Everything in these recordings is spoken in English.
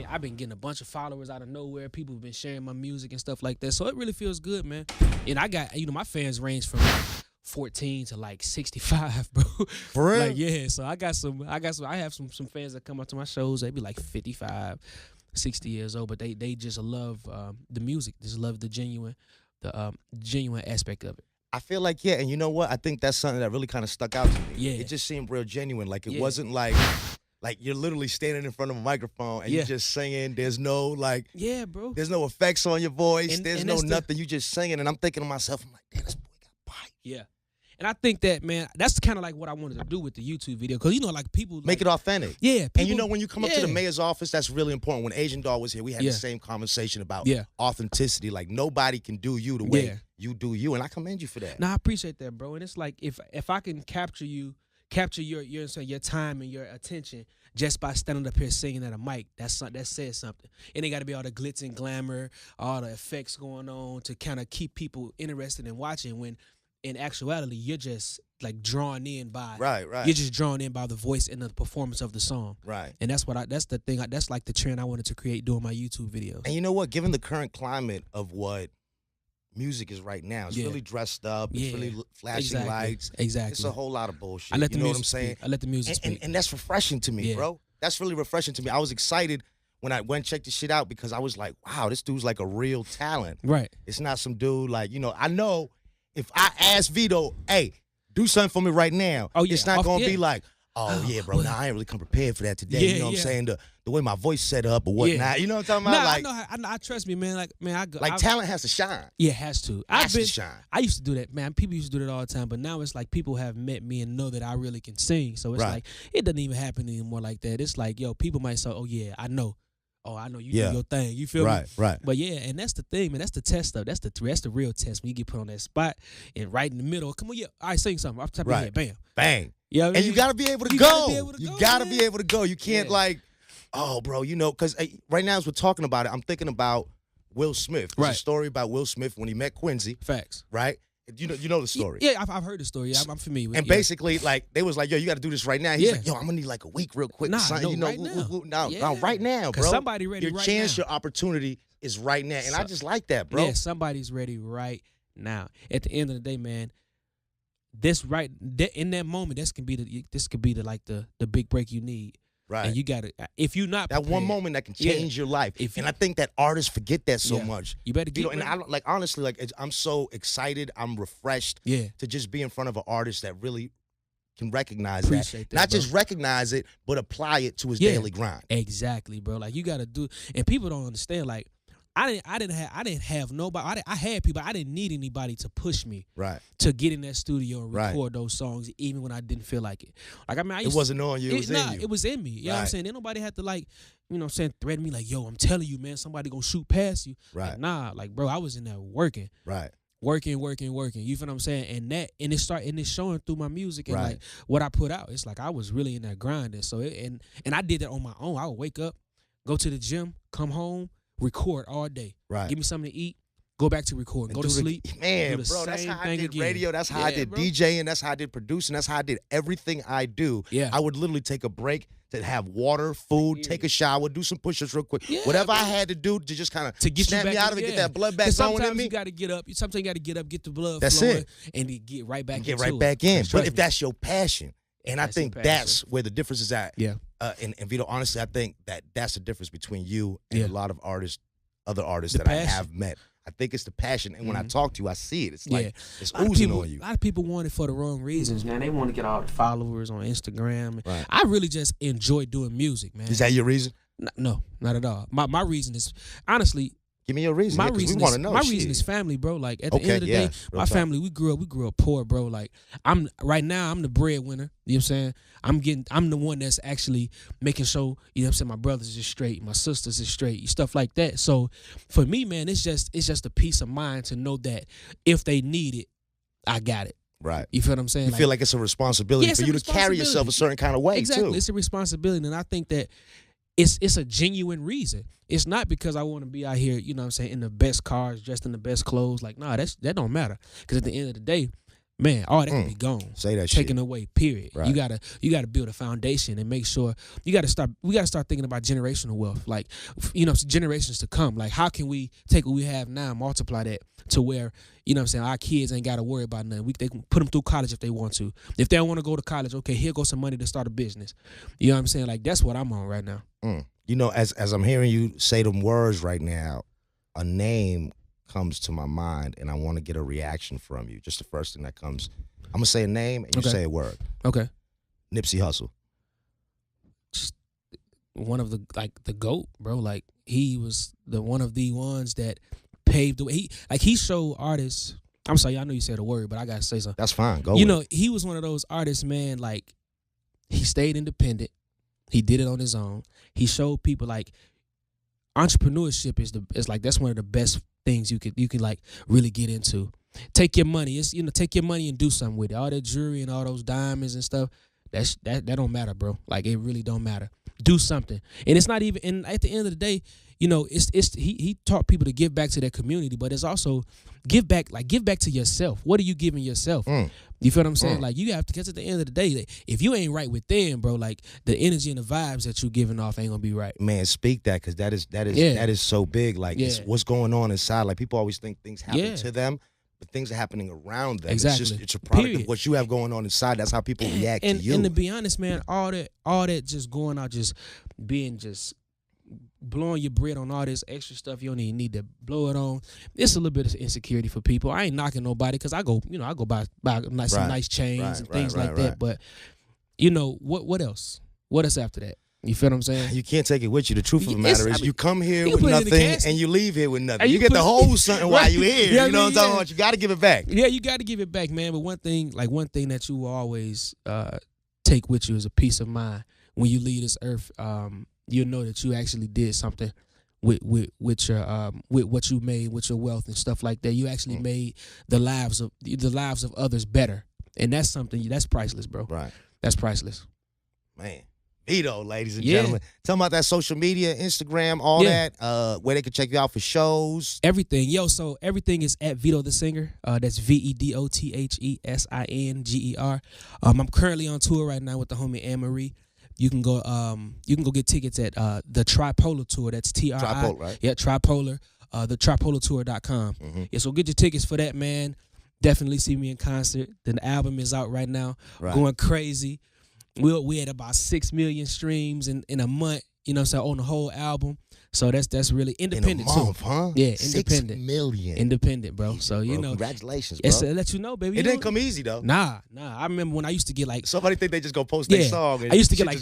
I've been getting a bunch of followers out of nowhere. People have been sharing my music and stuff like that. So it really feels good, man. And I got, my fans range from like 14 to like 65, bro. For real? Like, yeah. So I have some fans that come up to my shows. They be like 55, 60 years old, but they just love the music. Just love the genuine aspect of it. I feel like, yeah, and you know what? I think that's something that really kind of stuck out to me. Yeah. It just seemed real genuine. Like, it wasn't like you're literally standing in front of a microphone and you're just singing. There's no, yeah, bro. There's no effects on your voice. And there's no nothing. You just singing. And I'm thinking to myself, I'm like, damn, this boy got pipes. Yeah. And I think that, man, that's kind of like what I wanted to do with the YouTube video. Because, like, people... Make it authentic. Yeah. People, and when you come up to the mayor's office, that's really important. When Asian Doll was here, we had the same conversation about authenticity. Like, nobody can do you the way you do you. And I commend you for that. No, I appreciate that, bro. And it's like, if I can capture your time and your attention just by standing up here singing at a mic, that says something. And they got to be all the glitz and glamour, all the effects going on to kind of keep people interested in watching, when in actuality you're just like drawn in by you're just drawn in by the voice and the performance of the song. Right. And that's the thing. That's like the trend I wanted to create doing my YouTube videos. And you know what? Given the current climate of what music is right now, it's really dressed up. It's really flashing lights. Exactly. It's a whole lot of bullshit. I let the you know music what I'm saying? Speak. I let the music speak. And that's refreshing to me, bro. That's really refreshing to me. I was excited when I went and checked the shit out because I was like, wow, this dude's like a real talent. Right. It's not some dude like, I know if I ask Vedo, hey, do something for me right now, it's not going to be like, yeah, bro, I ain't really come prepared for that today. You know what I'm saying? The way my voice set up or whatnot. You know what I'm talking about? I know. Trust me, man. Talent has to shine. Yeah, it has to. Shine. I used to do that, man. People used to do that all the time, but now it's like people have met me and know that I really can sing. So it's like, it doesn't even happen anymore like that. It's like, people might say, oh, yeah, I know. Oh, I know you do your thing. You feel me? Right. But yeah, and that's the thing, man. That's the test stuff. That's the real test when you get put on that spot and right in the middle. Come on, all right, sing something. Off the top of your head, bam. Bang. You know what I mean? And you got to be able to go. You got to be able to go. You can't bro, because right now as we're talking about it, I'm thinking about Will Smith. There's a story about Will Smith when he met Quincy. Facts. Right? You know the story. Yeah, I've heard the story. I'm familiar with it. And basically, they was like, yo, you got to do this right now. He's like, yo, I'm going to need like a week real quick. Right now, bro. Somebody ready your chance, your opportunity is right now. And I just like that, bro. Yeah, somebody's ready right now. At the end of the day, man, in that moment, this could be the big break you need. Right. And you got to, if you're not prepared, that one moment that can change your life. And I think that artists forget that so much. You better get and I honestly, I'm so excited. I'm refreshed to just be in front of an artist that really can recognize that. Not just recognize it, but apply it to his daily grind. Exactly, bro. Like, you got to do, and people don't understand, like, I didn't have nobody. I had people. I didn't need anybody to push me to get in that studio and record those songs, even when I didn't feel like it. Like, I mean, it wasn't on you. It was in you. It was in me. You know what I'm saying? Then nobody had to threaten me like, yo, I'm telling you, man, somebody gonna shoot past you. Right. Like, nah, like, bro, I was in there working. Right. Working. You feel what I'm saying? And it's showing through my music and like what I put out. It's like I was really in that grinding. So and I did that on my own. I would wake up, go to the gym, come home, record all day. Right. Give me something to eat. Go back to recording. Go to sleep. Man, bro, that's how I did radio. That's how I did DJing. That's how I did producing. That's how I did everything I do. Yeah. I would literally take a break to have water, food, take a shower, do some push-ups real quick. Yeah, whatever I had to do to just kind of snap me out of it, get that blood back going in me. Sometimes you got to get up. Sometimes you got to get up, get the blood flowing, and then get right back in. But if that's your passion, and I think that's where the difference is at. Yeah. And Vedo, honestly, I think that's the difference between you and a lot of other artists that I have met. I think it's the passion, and when I talk to you, I see it. It's like it's oozing on you. A lot of people want it for the wrong reasons, man. They want to get all the followers on Instagram. Right. I really just enjoy doing music, man. Is that your reason? No, not at all. My reason is, honestly, give me your reason. My reason, we want to know. My reason is family, bro. Like, at the end of the day, my family, we grew up poor, bro. Like, I'm the breadwinner. You know what I'm saying? I'm the one that's actually making sure, you know what I'm saying, my brothers is straight, my sisters is straight, stuff like that. So for me, man, it's just a peace of mind to know that if they need it, I got it. Right. You feel what I'm saying? You feel like it's a responsibility for you to carry yourself a certain kind of way, too. It's a responsibility, and I think that it's a genuine reason. It's not because I want to be out here, you know what I'm saying, in the best cars, dressed in the best clothes. Like, nah, that don't matter. Because at the end of the day, man, all that can be gone. Say that taken shit. away. Period. Right. You gotta build a foundation and make sure we gotta start thinking about generational wealth, like generations to come. Like how can we take what we have now, multiply that to where our kids ain't gotta worry about nothing. They can put them through college if they want to. If they don't want to go to college, okay, here goes some money to start a business. You know what I'm saying? Like that's what I'm on right now. As I'm hearing you say them words right now, a name comes to my mind, and I want to get a reaction from you. Just the first thing that comes. I'm gonna say a name, and you say a word. Okay. Nipsey Hussle. Just one of the GOAT, bro. Like he was one of the ones that paved the way. He showed artists. I'm sorry, I know you said a word, but I gotta say something. That's fine. Go. He was one of those artists, man. Like he stayed independent. He did it on his own. He showed people like entrepreneurship is like that's one of the best things you can like really get into. Take your money. Take your money and do something with it. All that jewelry and all those diamonds and stuff, that don't matter, bro. Like it really don't matter. Do something. And it's not even, and at the end of the day, he taught people to give back to their community, but it's also give back to yourself. What are you giving yourself? You feel what I'm saying? Like you have to, because at the end of the day, like, if you ain't right within, bro, like the energy and the vibes that you giving off ain't gonna be right. Man, speak that, because that is so big. Like it's what's going on inside. Like people always think things happen to them, but things are happening around them. Exactly. It's a product of what you have going on inside. That's how people react to you. And to be honest, man, all that just going out, just being blowing your bread on all this extra stuff you don't even need to blow it on. It's a little bit of insecurity for people. I ain't knocking nobody, because I go buy some nice chains and things like that. But what else? What else after that? You feel what I'm saying? You can't take it with you. The truth of the matter is you come here with nothing and you leave here with nothing. You get the whole something while you're here. You know what I'm talking about? You got to give it back. Yeah, you got to give it back, man. But one thing that you will always take with you is a peace of mind. When you leave this earth, you'll know that you actually did something with your with what you made, with your wealth and stuff like that. You actually made the lives of others better, and that's something that's priceless, bro. Right, that's priceless, man. Vedo, ladies and gentlemen. Tell them about that social media, Instagram, all that, where they can check you out for shows. Everything. So everything is at Vedo the Singer. That's VedoTheSinger. I'm currently on tour right now with the homie Anne Marie. You can go get tickets at the Tripolar Tour. That's TRI. Tripolar, right? Yeah, Tripolar. The TripolarTour.com. Yeah, so get your tickets for that, man. Definitely see me in concert. The album is out right now. Going crazy. We had about 6 million streams in a month, on the whole album. So that's really independent in a month, too. Huh? Yeah, independent. 6 million. Independent, bro. Easy, so congratulations, bro. It's to let you know, baby. It didn't come easy though. Nah. I remember when I used to get like somebody think they just go post their song. And I used to get like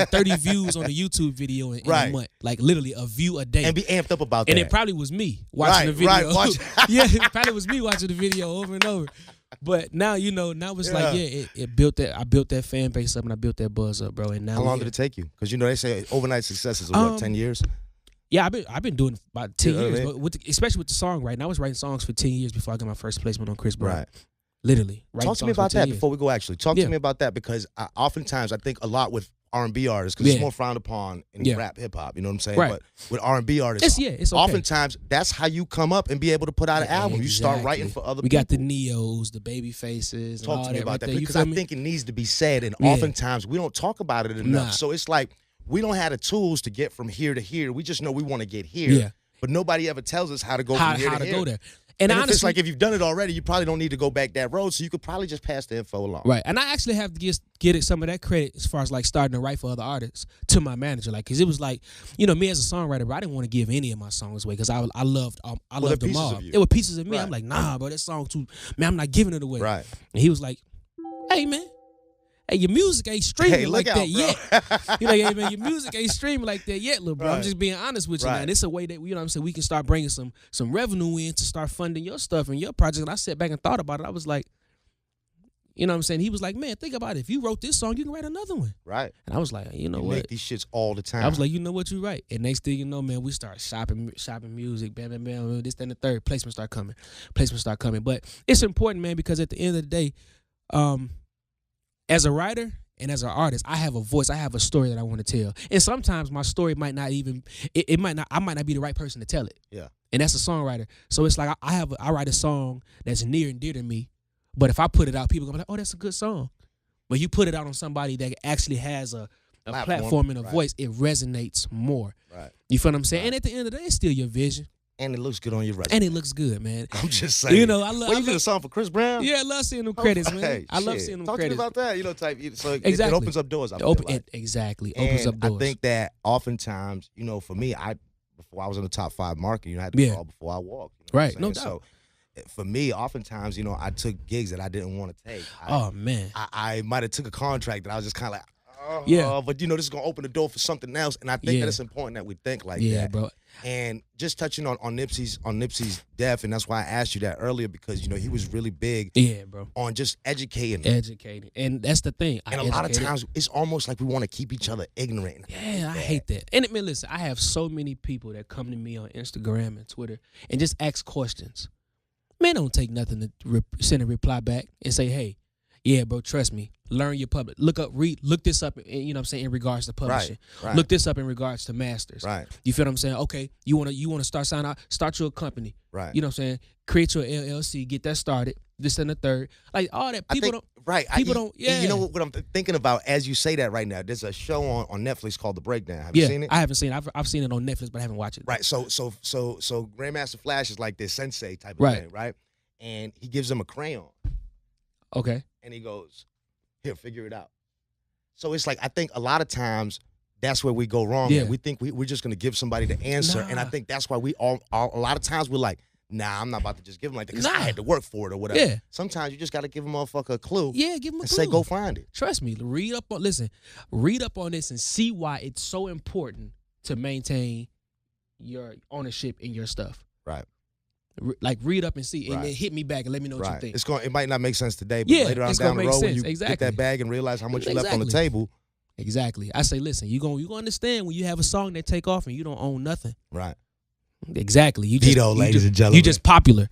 30 views on a YouTube video in a month, like literally a view a day, and be amped up about that. And it probably was me watching the video. Right, yeah, it probably was me watching the video over and over. But now now it's like it built that. I built that fan base up and I built that buzz up, bro. And now how long did it take you? Because they say overnight success is what 10 years. Yeah, I've been doing about 10 years, but especially with the songwriting. I was writing songs for 10 years before I got my first placement on Chris Brown. Right. Literally. Talk to me about that before we go. Actually, talk to me about that, because oftentimes I think a lot with R&B artists, because it's more frowned upon in rap, hip hop. You know what I'm saying? Right. But with R&B artists, it's okay. Oftentimes that's how you come up and be able to put out an album. Exactly. You start writing for other people. We got the Neos, the Baby Faces. Talk to me about that, because I think it needs to be said, and oftentimes we don't talk about it enough. Nah. So it's like we don't have the tools to get from here to here. We just know we want to get here, but nobody ever tells us how to go from here to here. Go there. And honestly, it's like if you've done it already, you probably don't need to go back that road, so you could probably just pass the info along. Right. And I actually have to get some of that credit as far as like starting to write for other artists to my manager, like, because it was like, me as a songwriter, bro, I didn't want to give any of my songs away, because I loved them all. It were pieces of me. Right. I'm like, nah, bro, that song too, man, I'm not giving it away. Right. And he was like, hey, man. Hey, your music ain't streaming like that yet. You're like, hey, man, your music ain't streaming like that yet, little bro. Right. I'm just being honest with you, man. It's a way that, what I'm saying, we can start bringing some revenue in to start funding your stuff and your project. And I sat back and thought about it. I was like, you know what I'm saying? He was like, man, think about it. If you wrote this song, you can write another one. Right. And I was like, you know what? Make these shits all the time. I was like, you know what, you right. And next thing you know, man, we start shopping music, bam, bam, bam, this, that, and the third. Placements start coming. But it's important, man, because at the end of the day, as a writer and as an artist, I have a voice. I have a story that I want to tell. And sometimes my story might not even, I might not be the right person to tell it. Yeah. And that's a songwriter. So it's like I write a song that's near and dear to me, But if I put it out, people gonna be like, oh, that's a good song. But you put it out on somebody that actually has a platform and a voice, it resonates more. Right. You feel what I'm saying? And at the end of the day, it's still your vision. And it looks good on your resume. And it looks good, man. I'm just saying. You know, I love. You did a song for Chris Brown? Yeah, I love seeing them credits, man. Hey, I love seeing them credits. Talk to me about that. You know, so exactly. It opens up doors. Exactly. Opens up doors. I think that oftentimes, you know, for me, before I was in the top 5 market, you know, I had to crawl before I walked. You know right. No doubt. So for me, oftentimes, you know, I took gigs that I didn't want to take. Man. I might have took a contract that I was just kind of like, but you know, this is gonna open the door for something else, and I think that it's important that we think like that. Yeah, bro. And just touching on Nipsey's death, and that's why I asked you that earlier, because you know he was really big. Yeah, bro. On just educating, and that's the thing. And a lot of times it's almost like we want to keep each other ignorant. Yeah, I hate that. And man, listen, I have so many people that come to me on Instagram and Twitter and just ask questions. Man, don't take nothing to send a reply back and say, hey. Yeah, bro, trust me. Learn your public. Look this up, you know what I'm saying, in regards to publishing. Right. Look this up in regards to masters. Right. You feel what I'm saying? Okay, you wanna start your company. Right. You know what I'm saying? Create your LLC, get that started, this and the third. Like all that. People don't. You know what I'm thinking about as you say that right now? There's a show on Netflix called The Breakdown. Have you seen it? I haven't seen it. I've seen it on Netflix, but I haven't watched it. Right. So Grandmaster Flash is like this sensei type of thing, right? And he gives him a crayon. Okay. And he goes, here, figure it out. So it's like, I think a lot of times that's where we go wrong. Yeah. We think we're just going to give somebody the answer. Nah. And I think that's why we a lot of times we're like, nah, I'm not about to just give him like that because I had to work for it or whatever. Yeah. Sometimes you just got to give a motherfucker a clue. Yeah, give him a clue. And say, go find it. Trust me. Read up on this and see why it's so important to maintain your ownership in your stuff. Right. Like read up and see, and then hit me back and let me know what you think. It might not make sense today, but later on down the road when you get that bag and realize how much you left on the table. Exactly. I say, listen, you gonna understand when you have a song that take off and you don't own nothing. Right. Exactly. Vedo, ladies and gentlemen. You just popular.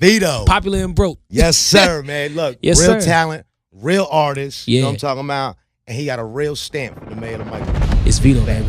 Vedo. Popular and broke. Yes, sir, man. Look, real talent, real artist. You know what I'm talking about? And he got a real stamp from the mayor of Michael. It's Vedo, baby.